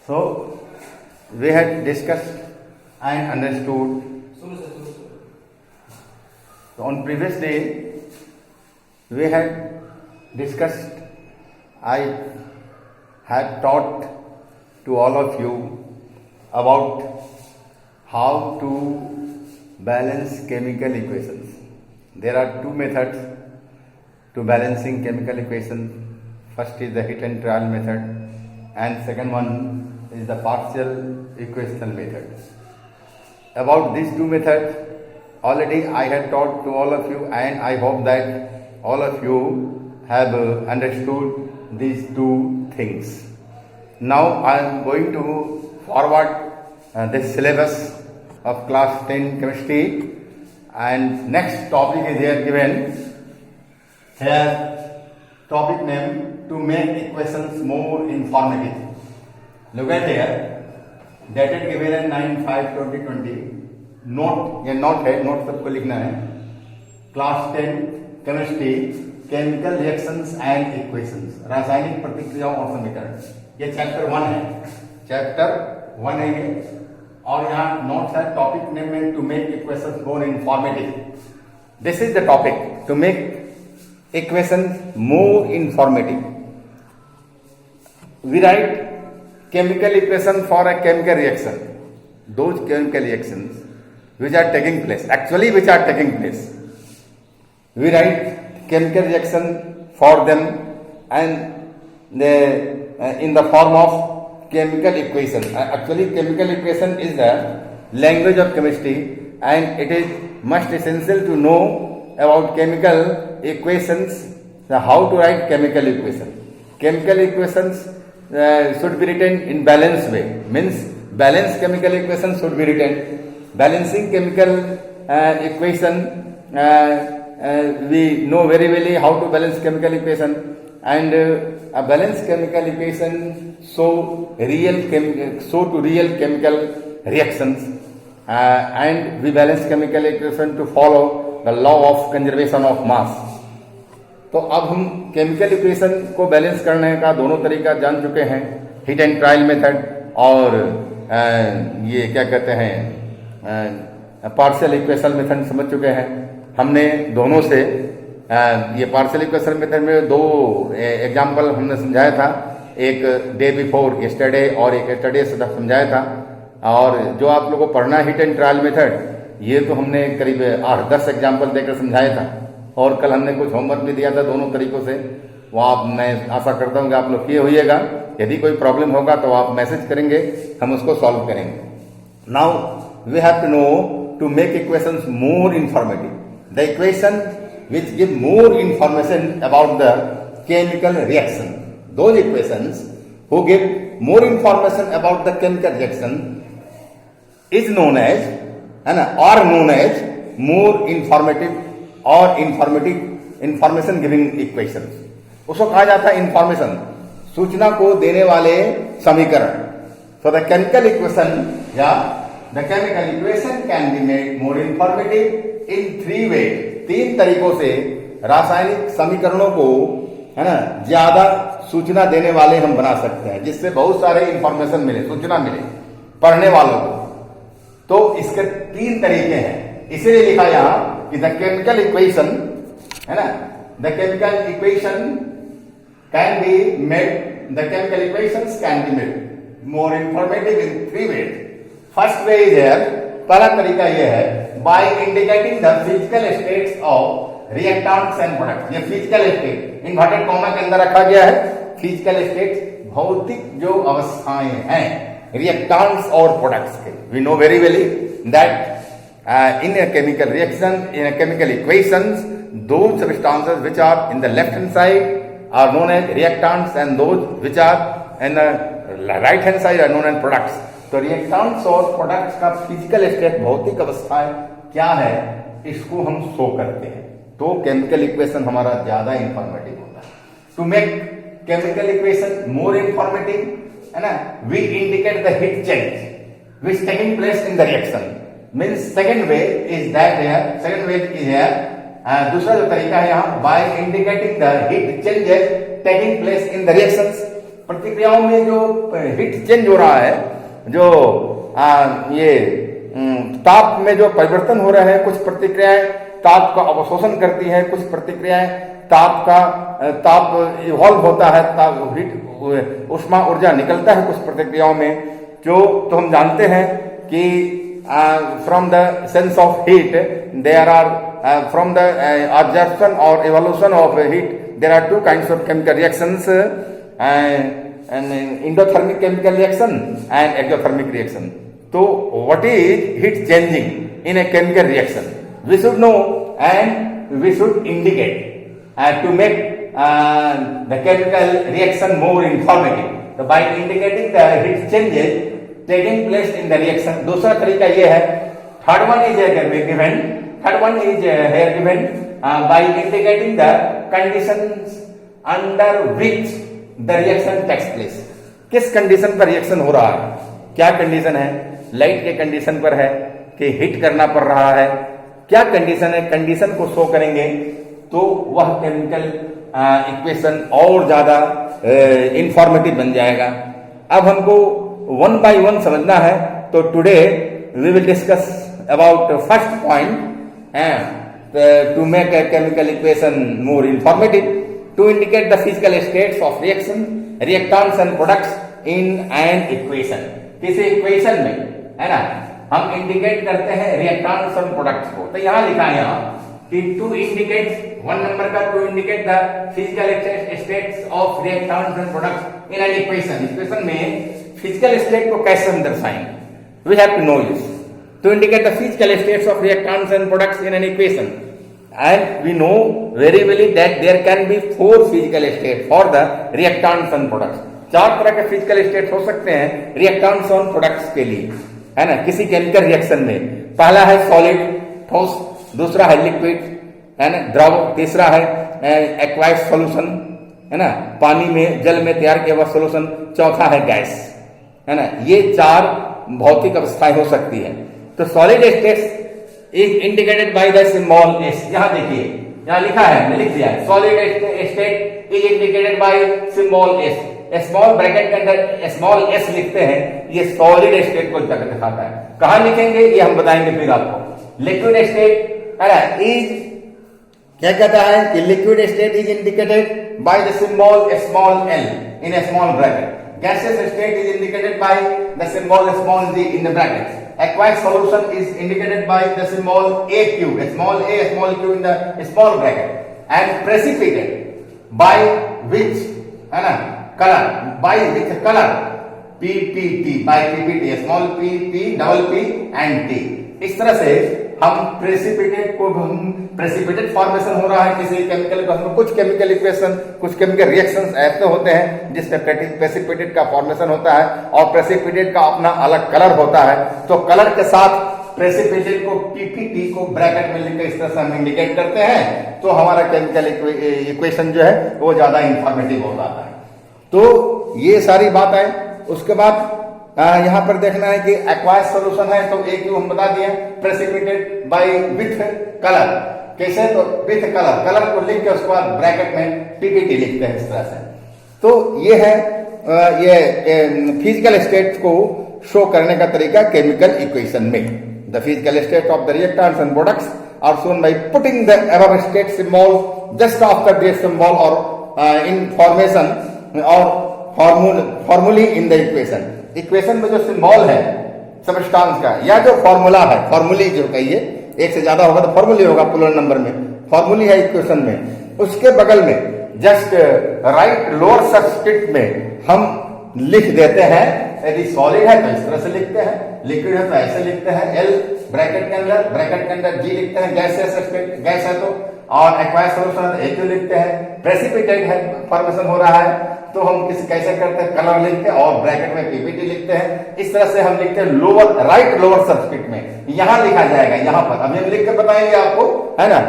So we had discussed and understood. So on previous day we had discussed. I had taught to all of you about how to balance chemical equations. There are two methods to balancing chemical equation. First is the hit and trial method, and second one is the partial equational method. About these two methods already I had taught to all of you, and I hope that all of you have understood these two things. Now I am going to forward this syllabus of class 10 chemistry, and next topic is here given. Here topic name: to make equations more informative. Look at here, dated given है 9/5/2020. Note, ये note है, note सबको लिखना है. Class 10 chemistry, chemical reactions and equations, रासायनिक प्रतिक्रियाओं और समीकरण. ये चैप्टर 1 है, चैप्टर 1 है ये. और यहाँ नोट्स है. टॉपिक नेम में to make equations more informative. This is the topic, to make equations more informative. We write chemical equation for a chemical reaction. Those chemical reactions which are taking place, which are taking place, we write chemical reaction for them, and in the form of chemical equation. Actually chemical equation is the language of chemistry, and it is most essential to know about chemical equations, how to write chemical equation. Chemical equations should be written in balanced way, means balanced chemical equation should be written. Balancing chemical equation, we know very well how to balance chemical equation, and a balanced chemical equation show to real chemical reactions, and we balance chemical equation to follow the law of conservation of mass. तो अब हम chemical equation को balance करने का दोनों तरीका जान चुके हैं, हिट एंड ट्रायल मेथड और ये क्या कहते हैं पार्शियल इक्वेशन मेथड समझ चुके हैं. हमने दोनों से ये पार्शियल इक्वेशन मेथड में दो एग्जाम्पल हमने समझाया था, एक डे बिफोर यस्टरडे और एक यस्टरडे से समझाया था. और जो आप लोगों को पढ़ना हिट एंड ट्रायल मेथड, ये तो हमने करीब 8-10 एग्जाम्पल देकर समझाया था, और कल हमने कुछ होमवर्क भी दिया था दोनों तरीकों से. वो आप, मैं आशा करता हूँ कि आप लोग किए होइएगा. यदि कोई प्रॉब्लम होगा तो आप मैसेज करेंगे, हम उसको सॉल्व करेंगे. Now we have to know to make equations more informative. The equation which give more information about the chemical reaction. Those equations who give more information about the chemical reaction is known as, है ना, और known as more informative और information giving equation. उसको कहा जाता है information, सूचना को देने वाले समीकरण. सो द केमिकल इक्वेशन या the chemical equation can be made more informative in 3 way. 3 तरीकों से रासायनिक समीकरणों को, है ना, ज्यादा सूचना देने वाले हम बना सकते हैं, जिससे बहुत सारे इंफॉर्मेशन मिले, सूचना मिले पढ़ने वालों को. तो इसके 3 तरीके हैं, इसीलिए लिखा यहां कि द केमिकल इक्वेशन, है ना, the chemical equation can be made, the chemical equations can be made more informative in 3 ways. First way is here, पहला तरीका यह है by indicating the physical states of reactants and products. ये physical state inverted comma के अंदर रखा गया है. फिजिकल स्टेट्स भौतिक जो अवस्थाएं हैं रिएक्टेंट्स और प्रोडक्ट्स के. We know very well that in a chemical reaction, in a chemical equations, those substances which are in the left hand side are known as reactants, and those which are in the right hand side are known as products. तो reactants और products का physical state, भौतिक अवस्थाएं क्या है, इसको हम show करते हैं. तो chemical equation हमारा ज्यादा इंफॉर्मेटिव होता है. To make chemical equation more informative, है ना, we indicate the heat change which is taking place in the reaction. Means second way is that here, second way is here. दूसरा जो तरीका है यहाँ, by indicating the heat changes taking place in the reactions. प्रतिक्रियाओं में जो heat change हो रहा है, जो ये ताप में जो परिवर्तन हो रहा है, कुछ प्रतिक्रियाएं ताप का अवशोषण करती है, कुछ प्रतिक्रियाएं ताप इवॉल्व होता है, ताप हीट ऊष्मा ऊर्जा निकलता है कुछ प्रतिक्रियाओं में, जो तो हम जानते हैं कि from the sense of heat there are from the absorption और evolution of heat there are two kinds of chemical reactions, and endothermic chemical reaction and exothermic reaction. So what is heat changing in a chemical reaction? We should know and we should indicate to make the chemical reaction more informative. So by indicating the heat changes taking place in the reaction. दूसरा तरीका ये है, third one is here given by indicating the conditions under which the reaction takes place. किस condition पर reaction हो रहा है, क्या कंडीशन है, लाइट के कंडीशन पर है कि हीट करना पड़ रहा है, क्या कंडीशन है, कंडीशन को शो करेंगे तो वह केमिकल इक्वेशन और ज्यादा इंफॉर्मेटिव बन जाएगा। अब हमको वन बाय वन समझना है, तो today we will discuss about first point to make a chemical equation more informative, to indicate the physical states of reaction, reactants and products in an equation. किसी equation में है ना, हम indicate करते हैं रिएक्टेंट्स और प्रोडक्ट्स को। तो यहाँ लिखा है यहाँ कि टू इंडिकेट, वन नंबर का to indicate the physical states of reactants and products in an equation. Equation में फिजिकल स्टेट को कैसे हम दर्शाएंगे, we have to know this. To indicate the physical states of reactants and products in an equation, and we know very well that there can be four physical states for the reactants and products. चार तरह के physical state हो सकते हैं reactants और products के लिए, है ना, किसी केमिकल रिएक्शन में। पहला है सॉलिड ठोस, दूसरा है लिक्विड, है ना, द्रव, तीसरा है एक्वायस सॉल्यूशन, है ना, पानी में जल में तैयार किया हुआ सॉल्यूशन, चौथा है गैस, है ना। ये चार भौतिक अवस्थाएं हो सकती है। तो solid states is indicated by the symbol S. यहां देखिए, यहां लिखा है, मैंने लिख दिया, solid state is indicated by symbol S. Small bracket के अंदर स्मॉल एस लिखते हैं, ये सॉलिड स्टेट को दिखाता है। कहां लिखेंगे ये हम बताएंगे फिर आपको। लिक्विड स्टेट है ना, इज क्या कहता है कि liquid state is indicated by the symbol small L in A small bracket. Gaseous state is indicated by the symbol small g in the brackets. Aqueous solution is indicated by the symbol AQ, small a, small q in the small bracket. And precipitate by which color, by which color, PPT, by PPT, small p, p, double p and t. इस तरह से हम precipitate को, precipitate formation हो रहा है किसी chemical को, हम कुछ केमिकल इक्वेशन, कुछ केमिकल रिएक्शंस ऐसे होते हैं जिसमें प्रेसिपिटेट का फॉर्मेशन होता है और प्रेसिपिटेट का अपना अलग कलर होता है। तो कलर के साथ प्रेसिपिटेट को, पीपीटी को ब्रैकेट में लिखकर इस तरह से हम इंडिकेट करते हैं, तो हमारा केमिकल इक्वेशन जो है वो ज्यादा इंफॉर्मेटिव हो जाता है। तो ये सारी बात है। उसके बाद यहां पर देखना है कि एक्वायस सॉल्यूशन है, तो एक हम बता दिए, प्रेसिपिटेट बाय विथ कलर। कैसे, तो विथ कलर, कलर को लिख के उसके बाद ब्रैकेट में पीपीटी लिखते हैं इस तरह से। तो ये है ये फिजिकल स्टेट को शो करने का तरीका केमिकल इक्वेशन में। The physical state of the reactants and products are shown by putting the above state symbol just after this symbol और इन फॉर्मेशन और formulae in the equation. Equation में जो symbol है substance का या जो formula है, फॉर्मूली जो कहिए, एक से ज्यादा होगा तो फॉर्मूली होगा प्लूरल नंबर में, फॉर्मूली है इक्वेशन में, उसके बगल में जस्ट राइट लोअर सबस्क्रिप्ट में हम लिख देते हैं। यदि सॉलिड है तो इस तरह से लिखते हैं, लिक्विड है तो ऐसे लिखते हैं, एल ब्रैकेट के अंदर जी लिखते हैं, गैस है तो, और एक्वायस सॉल्यूशन है तो लिखते हैं। प्रेसिपिटेट है फॉर्मेशन हो रहा है तो हम कैसे करते हैं, कलर लिखते हैं और ब्रैकेट में पीपीटी लिखते हैं। इस तरह से हम लिखते हैं लोअर, राइट लोअर सबस्क्रिप्ट में, यहां लिखा जाएगा, यहां पर अभी हम लिख के बताएंगे आपको, है ना,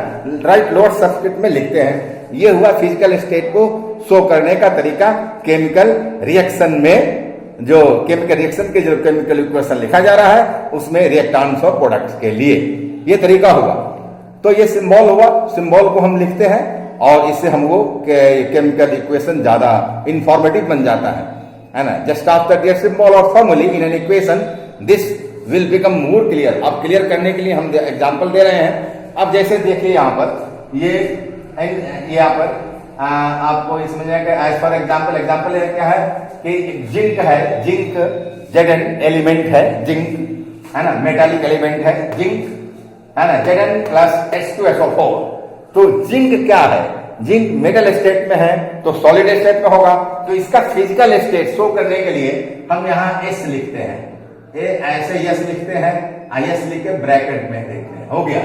राइट लोअर सबस्क्रिप्ट में लिखते हैं। ये हुआ फिजिकल स्टेट को शो करने का तरीका केमिकल रिएक्शन में। जो केमिकल रिएक्शन के जो केमिकल इक्वेशन लिखा जा रहा है उसमें रिएक्टेंट्स और प्रोडक्ट्स के लिए ये तरीका हुआ। तो ये सिंबल हुआ, सिंबल को हम लिखते हैं और इससे हमको केमिकल इक्वेशन ज्यादा इंफॉर्मेटिव बन जाता है ना। जस्ट आफ्टर दैट सिंबल और formulae in an equation this will become more clear. अब क्लियर करने के लिए हम एग्जांपल दे रहे हैं। अब जैसे देखिए यहाँ पर ये यहाँ पर आपको इसमें एज फॉर एग्जाम्पल क्या है कि जिंक है, जिंक Zn एलिमेंट है, जिंक है ना, मेटालिक एलिमेंट है जिंक है ना, Zn प्लस H2SO4। तो जिंक क्या है, जिंक मेटल स्टेट में है तो सॉलिड स्टेट में होगा। तो इसका फिजिकल स्टेट शो करने के लिए हम यहाँ S लिखते हैं, ऐसे यस लिखते हैं, IS लिख के ब्रैकेट में देखते हैं, हो गया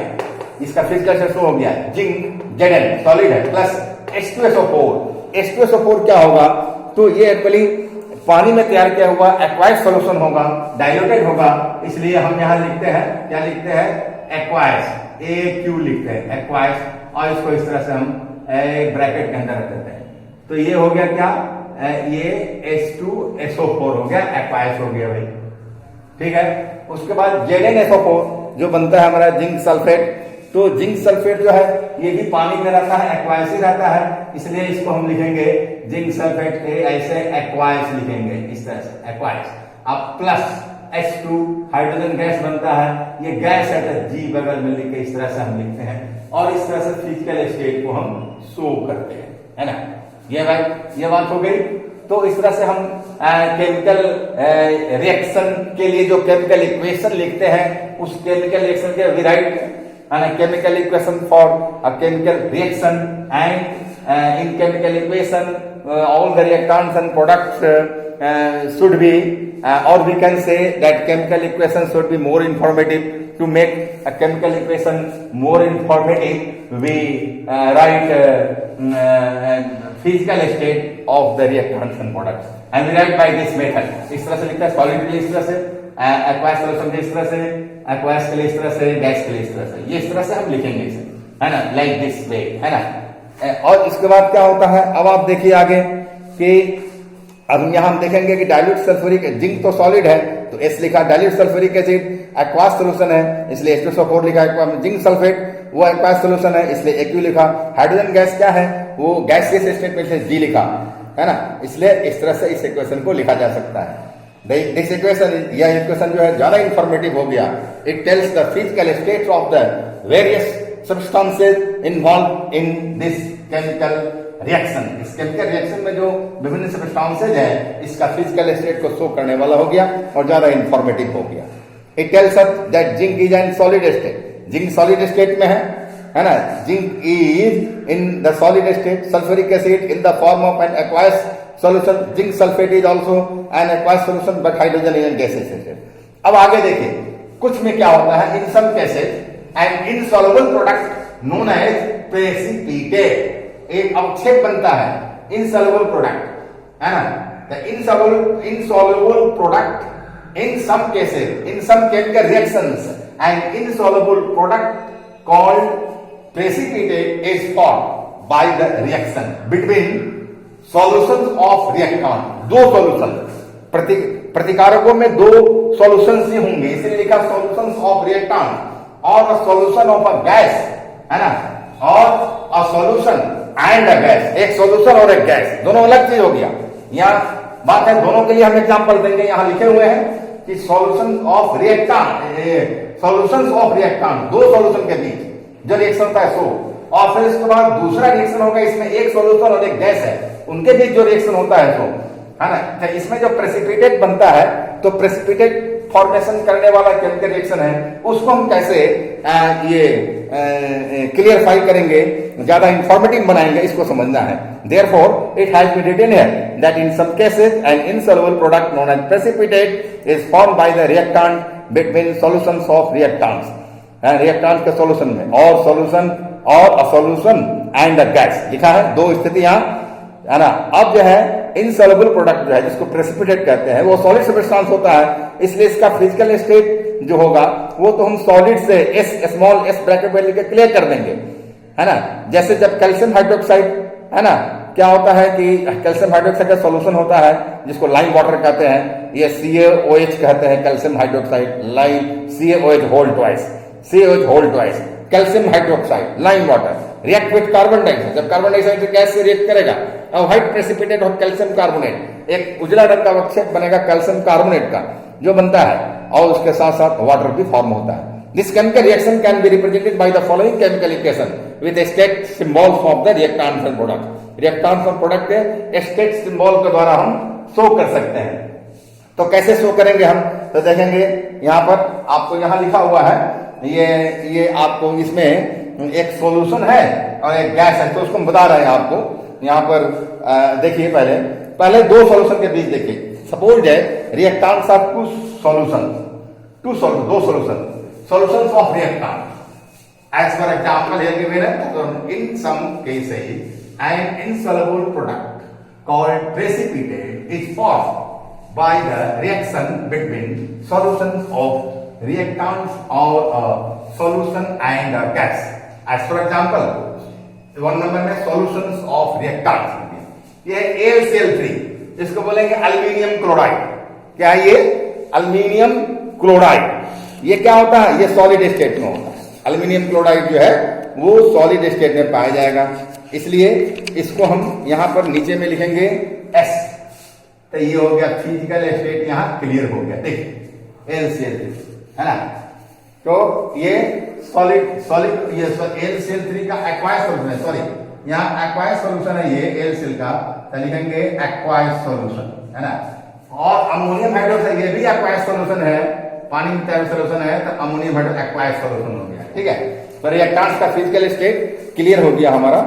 इसका फिजिकल स्टेट शो हो गया। जिंक Zn सॉलिड है प्लस H2SO4। H2SO4 क्या होगा, तो ये एक्चुअली पानी में तैयार किया हुआ एक्वायस सॉल्यूशन होगा, डाइल्यूटेड होगा, इसलिए हम यहाँ लिखते हैं, क्या लिखते हैं, एक्वायस, AQ लिखते हैं एक्वायस, और इसको इस तरह से हम ब्रैकेट के अंदर रख देते हैं। तो ये हो गया क्या, ये H2SO4 हो गया, एक्वायस हो गया भाई, ठीक है। उसके बाद ZnSO4 जो बनता है हमारा जिंक सल्फेट। तो जिंक सल्फेट जो है ये भी पानी में रहता है, एक्वायस ही रहता है, इसलिए इसको हम लिखेंगे जिंक सल्फेट के ऐसे एक्वायस लिखेंगे, इस तरह से एक्वायस। अब प्लस H2 हाइड्रोजन गैस बनता है, ये गैस है तो G बगल में लिख के इस तरह से हम लिखते हैं, और इस तरह से फिजिकल स्टेट को हम शो करते हैं, है ना। ये भाई ये बात हो गई। तो इस तरह से हम केमिकल रिएक्शन के लिए जो केमिकल इक्वेशन लिखते हैं, उस केमिकल रिएक्शन के we write chemical equation for a chemical reaction, and in chemical equation all the reactants and products should be or we can say that chemical equation should be more informative. To make a chemical equation more informative, we write physical state of the reactants and products, and we write by this method. इस तरह से लिखता है, solid के लिए इस तरह से, एक्वायस सॉल्यूशन के इस तरह से, एक्वायस के लिए इस तरह से, गैस के लिए इस तरह से, ये इस तरह से हम लिखेंगे इसे, है ना, लाइक दिस वे, है ना। और इसके बाद क्या होता है, अब आप देखिए आगे कि अब यहाँ हम देखेंगे कि डाइल्यूट सल्फ्यूरिक, जिंक तो सॉलिड है तो S लिखा, dilute sulphuric acid aqueous solution है इसलिए H2SO4 लिखा, जिंक सल्फेट वो एक्वास सॉल्यूशन है इसलिए AQ लिखा। हाइड्रोजन गैस क्या है, वो गैसियस स्टेट में G लिखा, है ना, इसलिए इस तरह से इस इक्वेशन को लिखा जा सकता है। दिस इक्वेशन, यह इक्वेशन जो है ज्यादा इंफॉर्मेटिव हो गया। It tells the physical states of the various substances involve in this chemical reaction. इस केमिकल रिएक्शन में जो विभिन्न सब्सटेंसेज है, इसका फिजिकल स्टेट को शो करने वाला हो गया और ज्यादा इंफॉर्मेटिव हो गया। It tells us that zinc is in solid state, zinc solid state में है ना, zinc is in the solid state, sulphuric acid in the form of an aqueous solution, zinc sulfate is also an aqueous solution but hydrogen is a gaseous state. अब आगे देखिए कुछ में क्या होता है, in some cases an insoluble product known as precipitate, एक अवक्षेप बनता है, insoluble product, है ना। The insoluble product in some cases, in some chemical reactions, an insoluble product called precipitate is formed by the reaction between solution of reactant. दो solution, प्रतिकारकों में दो solutions ही होंगे, इसलिए लिखा सॉल्यूशंस ऑफ रिएक्टेंट और solution of a gas, है ना, और a solution and a gas, एक सॉल्यूशन और एक गैस, दोनों अलग चीज हो गया। यहाँ बात है, दोनों के लिए हम एग्जांपल देंगे, यहाँ लिखे हुए हैं कि solution of reactant, solutions of reactant, दो सॉल्यूशन के बीच जो रिएक्शन होता है सो, और फिर इसके बाद दूसरा रिएक्शन होगा, इसमें एक सॉल्यूशन और एक गैस है, उनके बीच जो रिएक्शन होता है तो, है ना, तो इसमें जो प्रेसिपिटेट बनता है, तो प्रेसिपिटेट फॉर्मेशन करने वाला केमिकल रिएक्शन है, उसको हम कैसे ये क्लियरफाई करेंगे, ज्यादा इंफॉर्मेटिव बनाएंगे, इसको समझना है। Therefore it has been written here that in some cases an insoluble product known as precipitate is formed by the reactant between solutions of reactants, reactant के सॉल्यूशन में, और सॉल्यूशन और a solution and a gas लिखा है, दो स्थितियां, है ना। अब जो है इनसॉल्युबल प्रोडक्ट जो है, जिसको प्रेसिपिटेट कहते हैं, वो सॉलिड सब्सटेंस होता है, इसलिए इसका फिजिकल स्टेट जो होगा वो तो हम सॉलिड से S स्मॉल s ब्रैकेट में लेकर क्लियर कर देंगे, है ना। जैसे जब कैल्शियम हाइड्रोक्साइड, है ना, क्या होता है कि कैल्शियम हाइड्रोक्साइड का सॉल्यूशन होता है जिसको लाइम वाटर कहते हैं, ये CaOH कहते हैं, calcium hydroxide, lime CaOH whole twice, CaOH whole twice, calcium hydroxide, lime water, react with carbon dioxide, जब कार्बन डाइऑक्साइड गैस से रिएक्ट करेगा, अब white precipitate of calcium carbonate, एक उजला रंग का अवक्षेप बनेगा कैल्शियम कार्बोनेट का जो बनता है, और उसके साथ साथ वाटर भी फॉर्म होता है। This chemical reaction can be represented by the following chemical equation with state symbols of the reactants and product. Reactants और प्रोडक्ट के स्टेट सिंबल के द्वारा हम शो कर सकते हैं। तो कैसे शो करेंगे हम, तो देखेंगे यहाँ पर आपको यहाँ लिखा हुआ है, ये आपको इसमें एक सॉल्यूशन है और एक गैस है, तो उसको हम बता रहे हैं आपको। यहाँ पर देखिए पहले दो सॉल्यूशन के बीच देखिए, सपोज है रिएक्टेंट्स ऑफ टू सॉल्यूशन, दो solutions of reactant. As for example, here given है, in some cases, an insoluble product called precipitate is formed by the reaction between solutions of reactants or solution and gas. As for example, 1 number में solutions of reactants, ये है AlCl3, इसको बोलेंगे aluminium chloride. क्या है ये? Aluminium chloride. ये क्या होता है? ये सॉलिड स्टेट में होता है। अल्मीनियम क्लोराइड जो है वो सॉलिड स्टेट में पाया जाएगा, इसलिए इसको हम यहां पर नीचे में लिखेंगे S। तो ये हो गया फिजिकल स्टेट, यहां क्लियर हो गया। देखिए AlCl3 है ना, तो ये सॉलिड ये AlCl3 का एक्वायस सॉल्यूशन है, सॉरी यहाँ एक्वायस सॉल्यूशन है ये AlCl का, तो लिखेंगे एक्वायस सॉल्यूशन है ना। और अमोनियम हाइड्रोक्साइड ये भी एक्वायस सॉल्यूशन है, पानी में तैयार सॉल्यूशन है, तो अमोनियम हाइड्रो एक्वायस सॉल्यूशन हो गया। ठीक है, तो रिएक्टेंट्स का फिजिकल स्टेट क्लियर हो गया हमारा,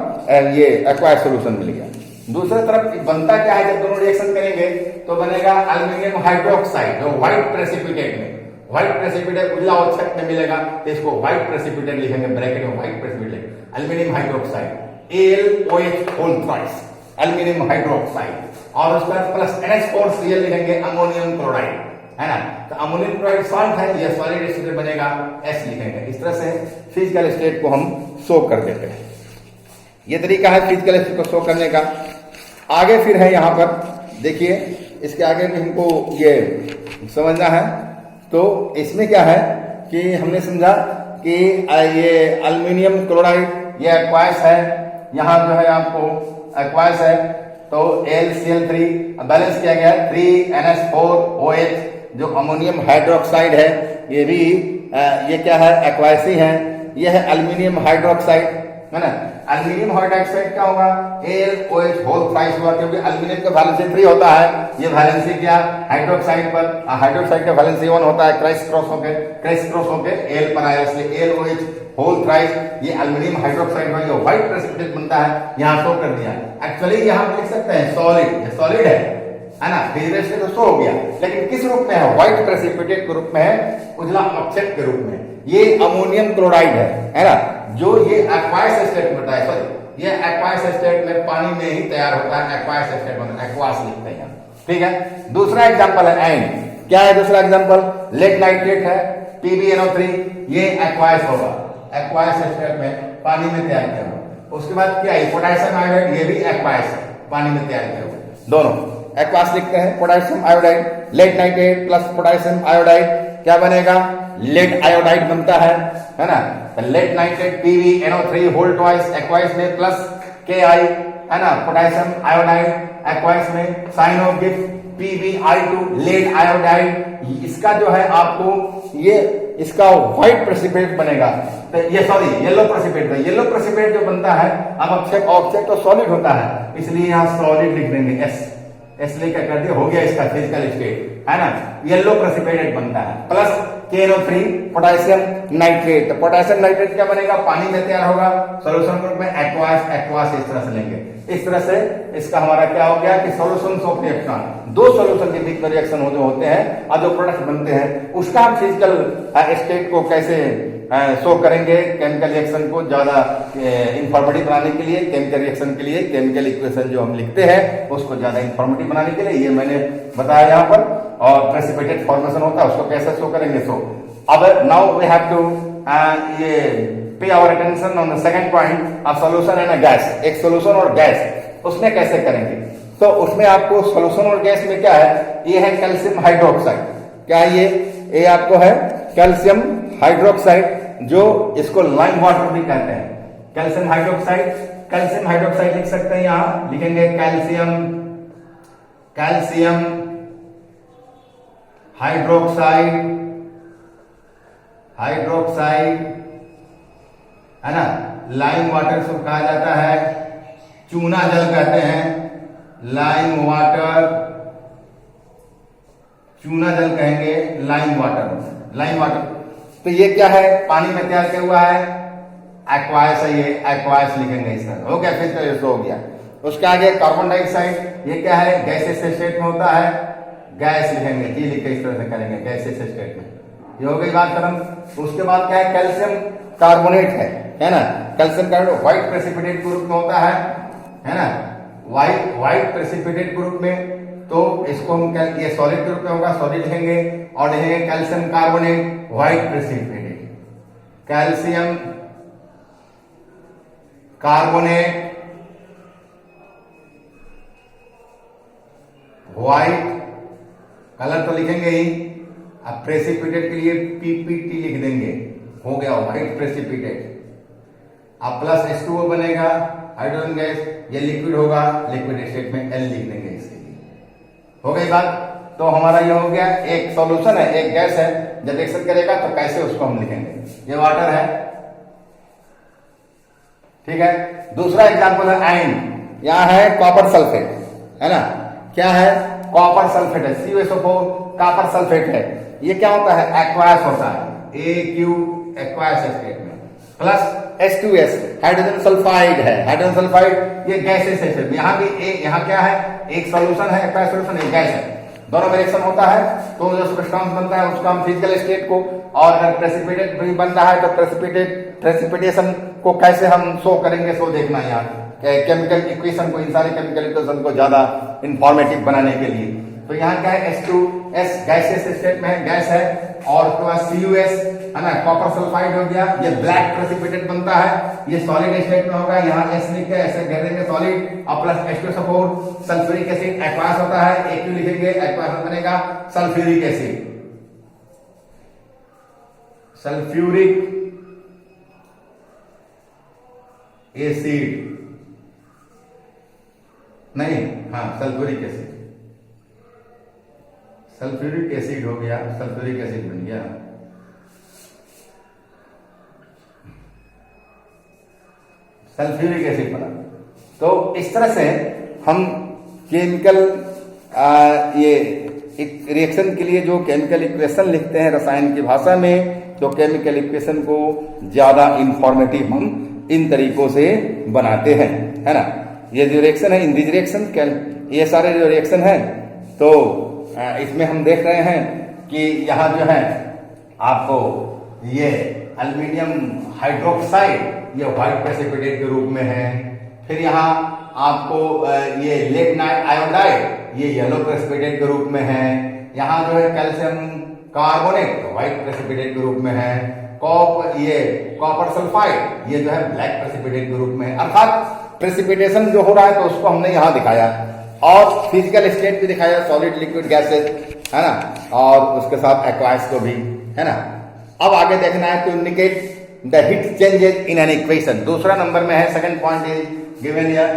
ये एक्वायस सॉल्यूशन मिल गया। दूसरी तरफ बनता क्या है, जब दोनों रिएक्शन करेंगे तो बनेगा अल्मीनियम हाइड्रोक्साइड, जो व्हाइट प्रेसिपिटेट में, व्हाइट प्रेसिपिटेट उजला अवक्षेप में मिलेगा, तो इसको व्हाइट प्रेसिपिटेट लिखेंगे ब्रैकेट में, white precipitate aluminium hydroxide AlOH whole thrice aluminium hydroxide, और उसका प्लस NH4Cl लिखेंगे अमोनियम क्लोराइड है ना। तो अमोनियम क्लोराइड सॉल्ट है, यह सॉलिड स्टेट बनेगा, S लिखेंगे। इस तरह से फिजिकल स्टेट को हम शो कर देते हैं। यह तरीका है फिजिकल स्टेट को शो करने का। आगे फिर है यहाँ पर देखिए, इसके आगे में हमको ये समझना है। तो इसमें क्या है कि हमने समझा कि ये अल्मीनियम क्लोराइड ये एक्वायस है, यहाँ जो है आपको एक्वायस है, तो AlCl3 बैलेंस किया गया 3NH4OH, जो अमोनियम हाइड्रोक्साइड है ये भी ये क्या है, एक्वायस ही है। ये है अल्मीनियम हाइड्रोक्साइड है ना। अल्मीनियम हाइड्रोक्साइड क्या होगा, AlOH होल थ्राइस हुआ, क्योंकि अल्मीनियम का वैलेंसी 3 होता है, ये वैलेंसी क्या हाइड्रोक्साइड पर, हाइड्रोक्साइड का वैलेंसी 1 होता है, क्रॉस क्रॉस होके Al पर आया, इसलिए AlOH होल थ्राइस, ये अल्मीनियम हाइड्रोक्साइड में जो व्हाइट प्रेसिपिटेट बनता है, यहां शो कर दिया। एक्चुअली यहां लिख सकते हैं सॉलिड, ये सॉलिड है ना, फिजिकल से तो शो हो गया, लेकिन किस रूप में है, व्हाइट प्रेसिपिटेट के रूप में है, उजला अवक्षेप के रूप में। ये अमोनियम क्लोराइड है ना, जो ये एक्वायस स्टेट में होता है, सॉरी ये एक्वायस स्टेट में पानी में ही तैयार होता है, एक्वायस स्टेट में एक्वास लिखते हैं। ठीक है, दूसरा एग्जांपल है एन। क्या है दूसरा एग्जांपल, लेड नाइट्रेट है PbNO3, ये एक्वायस होगा, एक्वायस स्टेट में पानी में तैयार किया होगा। उसके बाद क्या है, पोटेशियम आयोडाइड, ये भी एक्वायस है, पानी में तैयार किया हुआ, दोनों एक्वास लिखते हैं। Potassium iodide, lead nitrate plus potassium iodide क्या बनेगा, लेड आयोडाइड बनता है ना। तो lead nitrate PbNO3 whole twice aqueous में प्लस Ki है ना, पोटेशियम आयोडाइड एक्वाइस में, sign of gift PbI2 lead iodide, इसका जो है आपको ये इसका व्हाइट प्रेसिपिटेट बनेगा, तो ये सॉरी येलो प्रेसिपिटेट है। येलो प्रेसिपिटेट जो बनता है, अब ऑब्जेक्ट तो सॉलिड होता है, इसलिए यहाँ सॉलिड लिख देंगे एस लेकर कर दिया, हो गया इसका फिजिकल स्टेट है ना, येलो प्रेसिपिटेट बनता है। प्लस KNO3 पोटेशियम नाइट्रेट, तो पोटेशियम नाइट्रेट क्या बनेगा, पानी में तैयार होगा, सॉल्यूशन ग्रुप में एक्वास इस तरह से लेंगे। इस तरह से इसका हमारा क्या हो गया कि सॉल्यूशंस ऑफ रिएक्शन, दो सॉल्यूशन के बीच में रिएक्शन जो होते हैं और जो प्रोडक्ट बनते हैं, उसका हम फिजिकल स्टेट को कैसे शो करेंगे। केमिकल रिएक्शन को ज्यादा इंफॉर्मेटिव बनाने के लिए, केमिकल रिएक्शन के लिए केमिकल इक्वेशन जो हम लिखते हैं उसको ज्यादा इंफॉर्मेटिव बनाने के लिए ये मैंने बताया यहाँ पर, और प्रेसिपिटेट फॉर्मेशन होता है उसको कैसे शो करेंगे। सो अब नाउ वी हैव टू ये pay our attention on the second point of solution and a gas. एक सॉल्यूशन और गैस, उसमें कैसे करेंगे, तो उसमें आपको सॉल्यूशन और गैस में क्या है, ये है कैल्शियम हाइड्रोक्साइड। क्या है ये आपको है कैल्शियम हाइड्रोक्साइड, जो इसको लाइम वाटर भी कहते हैं। कैल्शियम हाइड्रोक्साइड, कैल्शियम हाइड्रोक्साइड लिख सकते हैं, यहां लिखेंगे कैल्शियम, कैल्शियम हाइड्रोक्साइड, हाइड्रोक्साइड है ना। लाइम वाटर से कहा जाता है, चूना जल कहते हैं, लाइम वाटर, चूना जल कहेंगे, लाइम वाटर, लाइम वाटर। तो ये क्या है, पानी में तैयार किया हुआ है, एक्वायस है, ये एक्वायस लिखेंगे इस तरह, हो गया, फिर तो हो गया। उसके आगे कार्बन डाइऑक्साइड, ये क्या है, गैसेस स्टेट में होता है, गैस लिखेंगे, जी लिख के इस तरह से करेंगे, गैसेस स्टेट में, ये हो गई बात खत्म। उसके बाद क्या है, कैल्शियम कार्बोनेट है ना, कैल्शियम कार्बोनेट व्हाइट प्रेसिपिटेट के रूप में होता है ना, व्हाइट प्रेसिपिटेट के रूप में। तो इसको हम ये सॉलिड के रूप में होगा, सॉलिड लिखेंगे और लिखेंगे calcium carbonate white precipitate, calcium carbonate white, colour तो लिखेंगे ही, अब प्रेसिपिटेट के लिए पीपीटी लिख देंगे, हो गया व्हाइट प्रेसिपिटेट। अब प्लस H2O बनेगा, हाइड्रोजन गैस, ये लिक्विड होगा, लिक्विड स्टेट में L लिख देंगे इसके लिए, हो गई बात। तो हमारा ये हो गया, एक सॉल्यूशन है, एक गैस है, जब रिएक्शन करेगा तो कैसे उसको हम लिखेंगे, ये वाटर है, ठीक है। दूसरा एग्जांपल है आयन, यहां है कॉपर सल्फेट है ना, क्या है, कॉपर सल्फेट है, CuSO4 कॉपर सल्फेट है। ये क्या होता है, एक्वायस होता है, AQ एक्वायस स्टेट में, प्लस H2S हाइड्रोजन सल्फाइड है, हाइड्रोजन सल्फाइड ये गैसेस है। यहाँ भी यहाँ क्या है, एक सॉल्यूशन है, एक्वायस सॉल्यूशन, एक गैस है, दोनों में रिएक्शन होता है, तो जो सब्सटेंस बनता है उसका हम फिजिकल स्टेट को, और अगर प्रेसिपिटेट भी बनता है तो प्रेसिपिटेशन को कैसे हम शो करेंगे, सो देखना है यहाँ केमिकल इक्वेशन को, इन सारे केमिकल इक्वेशन को ज्यादा इंफॉर्मेटिव बनाने के लिए। तो यहाँ क्या है, H2S गैसेस स्टेट में है, गैस है, और उसके बाद CuS है ना, कॉपर सल्फाइड हो गया, ये ब्लैक प्रेसिपिटेट बनता है, ये सॉलिड स्टेट में होगा, यहाँ S लिखे ऐसे घेर देंगे सॉलिड, और plus H2SO4 sulphuric acid aqueous होता है, AQ लिखेंगे, एक्वायस बनेगा सल्फ्यूरिक एसिड, सल्फ्यूरिक एसिड नहीं, हाँ सल्फ्यूरिक एसिड, सल्फ्यूरिक एसिड हो गया, सल्फ्यूरिक एसिड बन गया, सल्फ्यूरिक एसिड बना। तो इस तरह से हम केमिकल ये रिएक्शन के लिए जो केमिकल इक्वेशन लिखते हैं रसायन की भाषा में, तो केमिकल इक्वेशन को ज्यादा इंफॉर्मेटिव हम इन तरीकों से बनाते हैं, है ना। ये जो रिएक्शन है, इन दिस रिएक्शन, ये सारे जो रिएक्शन है, तो इसमें हम देख रहे हैं कि यहाँ जो है आपको ये एल्यूमिनियम हाइड्रोक्साइड ये व्हाइट प्रेसिपिटेट के रूप में है, फिर यहाँ आपको ये लिग्नाइट आयोडाइड ये येलो प्रेसिपिटेट के रूप में है, यहाँ जो है कैल्शियम कार्बोनेट व्हाइट प्रेसिपिटेट के रूप में है, ये कॉपर सल्फाइड ये जो है ब्लैक प्रेसिपिटेट के रूप में है। अर्थात प्रेसिपिटेशन जो हो रहा है तो उसको हमने यहाँ दिखाया, और फिजिकल स्टेट भी दिखाया, सॉलिड लिक्विड गैसेस है ना, और उसके साथ एक्वायस को भी, है ना। अब आगे देखना है to indicate the heat changes in an equation, दूसरा नंबर में है, second point is given here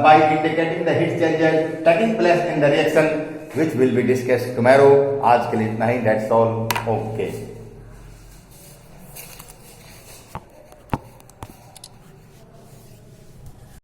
by indicating the heat changes taking place in the reaction which will be discussed tomorrow. आज के लिए इतना ही, दैट्स ऑल, ओके।